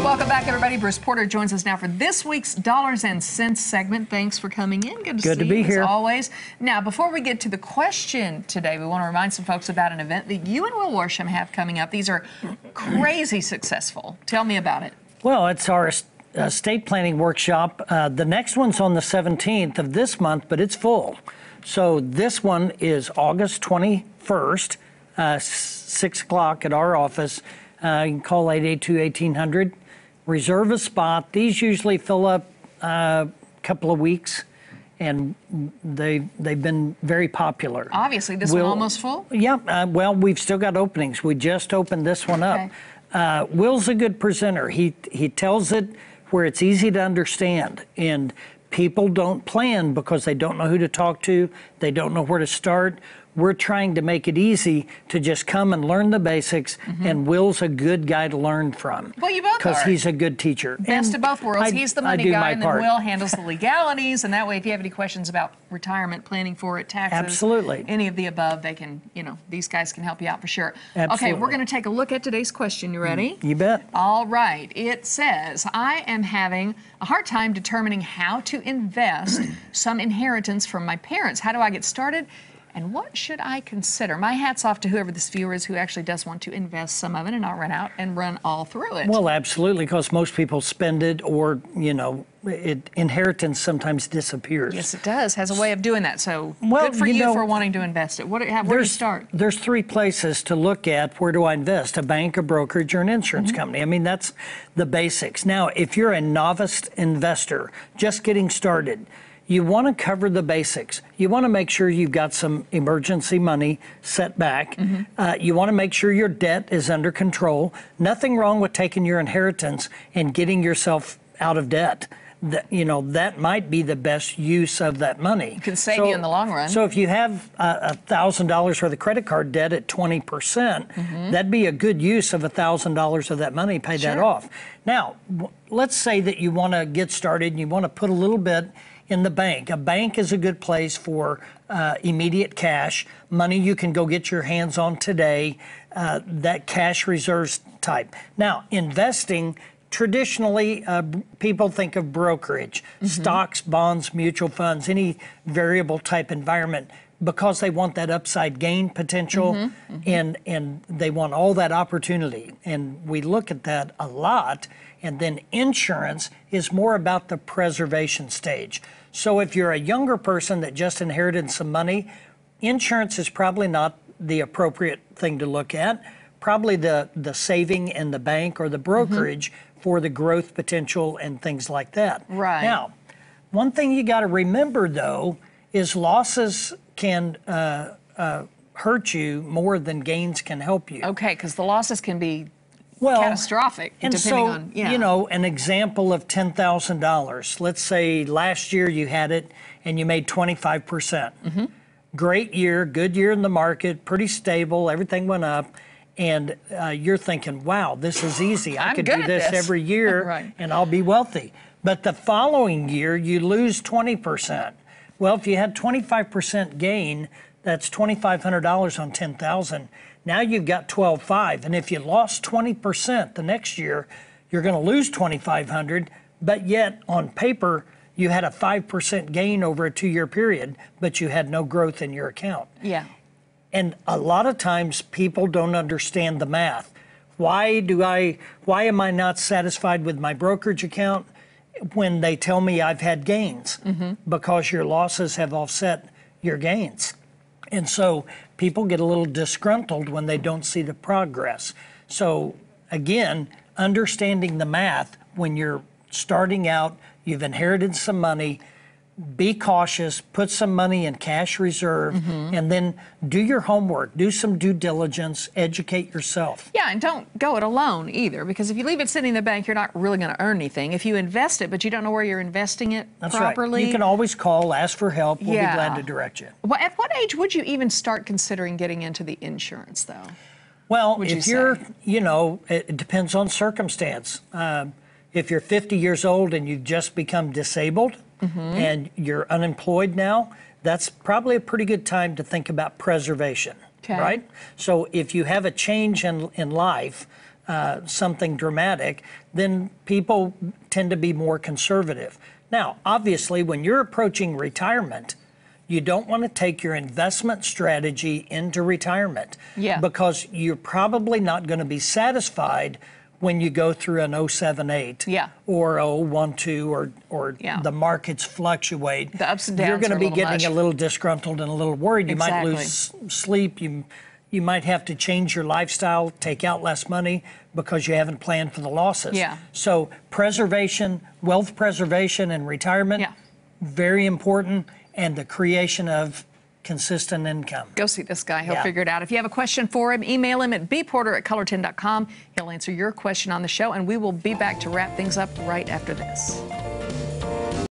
Welcome back, everybody. Bruce Porter joins us now for this week's Dollars and Cents segment. Thanks for coming in. Good to be here, as always. Now, before we get to the question today, we want to remind some folks about an event that you and Will Worsham have coming up. These are crazy successful. Tell me about it. Well, it's our estate planning workshop. The next one's on the 17th of this month, but it's full. So this one is August 21st, 6 o'clock at our office. You can call 882-1800. Reserve a spot. These usually fill up a couple of weeks, and they've been very popular. Obviously, this one almost full? Yeah, well, we've still got openings. We just opened this one up. Okay. Will's a good presenter. He tells it where it's easy to understand, and people don't plan because they don't know who to talk to. They don't know where to start. We're trying to make it easy to just come and learn the basics, and Will's a good guy to learn from. Well, you both are. Because he's a good teacher. Best of both worlds. He's the money guy, and then Will handles the legalities, and that way if you have any questions about retirement, planning for it, taxes, absolutely, any of the above, they can, these guys can help you out for sure. Absolutely. Okay, we're going to take a look at today's question. You ready? You bet. All right. It says, I am having a hard time determining how to invest some inheritance from my parents. How do I get started? And what should I consider? My hat's off to whoever this viewer is who actually does want to invest some of it and not run out and run all through it. Well, absolutely, because most people spend it, or, inheritance sometimes disappears. Yes, it does. Has a way of doing that. So good for you for wanting to invest it. Where do you start? There's three places to look at. Where do I invest? A bank, a brokerage, or an insurance company. I mean, that's the basics. Now, if you're a novice investor just getting started, you want to cover the basics. You want to make sure you've got some emergency money set back. You want to make sure your debt is under control. Nothing wrong with taking your inheritance and getting yourself out of debt. That might be the best use of that money. It can save you in the long run. So if you have $1,000 worth of credit card debt at 20%, that'd be a good use of $1,000 of that money, pay that off. Now, let's say that you want to get started and you want to put a little bit in the bank. A bank is a good place for immediate cash, money you can go get your hands on today, that cash reserves type. Now, investing, traditionally, people think of brokerage, stocks, bonds, mutual funds, any variable type environment, because they want that upside gain potential, and they want all that opportunity. And we look at that a lot. And then insurance is more about the preservation stage. So if you're a younger person that just inherited some money, insurance is probably not the appropriate thing to look at. Probably the saving in the bank or the brokerage for the growth potential and things like that. Right. Now, one thing you got to remember, though, is losses can hurt you more than gains can help you. Okay, because the losses can be catastrophic, depending on, an example of $10,000. Let's say last year you had it and you made 25%. Great year, good year in the market, pretty stable, everything went up, and you're thinking, wow, this is easy. I could do this every year and I'll be wealthy. But the following year, you lose 20%. Well, if you had 25% gain, that's $2,500 on $10,000. Now you've got $12,500, and if you lost 20% the next year, you're going to lose $2,500. But yet, on paper, you had a 5% gain over a 2-year period, but you had no growth in your account. Yeah. And a lot of times, people don't understand the math. Why am I not satisfied with my brokerage account when they tell me I've had gains? Because your losses have offset your gains. And so people get a little disgruntled when they don't see the progress. So again, understanding the math when you're starting out, you've inherited some money, be cautious, put some money in cash reserve, and then do your homework, do some due diligence, educate yourself. Yeah, and don't go it alone either, because if you leave it sitting in the bank, you're not really going to earn anything. If you invest it, but you don't know where you're investing it properly. Right. You can always call, ask for help. We'll be glad to direct you. Well, at what age would you even start considering getting into the insurance, though? Well, if you're, it depends on circumstance. If you're 50 years old and you've just become disabled, and you're unemployed now, that's probably a pretty good time to think about preservation, right? So if you have a change in life, something dramatic, then people tend to be more conservative. Now, obviously, when you're approaching retirement, you don't want to take your investment strategy into retirement because you're probably not going to be satisfied when you go through an 07-08 or 012 or the markets fluctuate. The ups and downs you're going to be getting much. A little disgruntled and a little worried. You might lose sleep. You might have to change your lifestyle, take out less money because you haven't planned for the losses. So preservation, wealth preservation and retirement, very important, and the creation of consistent income. Go see this guy. He'll figure it out. If you have a question for him, email him at bporter@color10.com. He'll answer your question on the show, and we will be back to wrap things up right after this.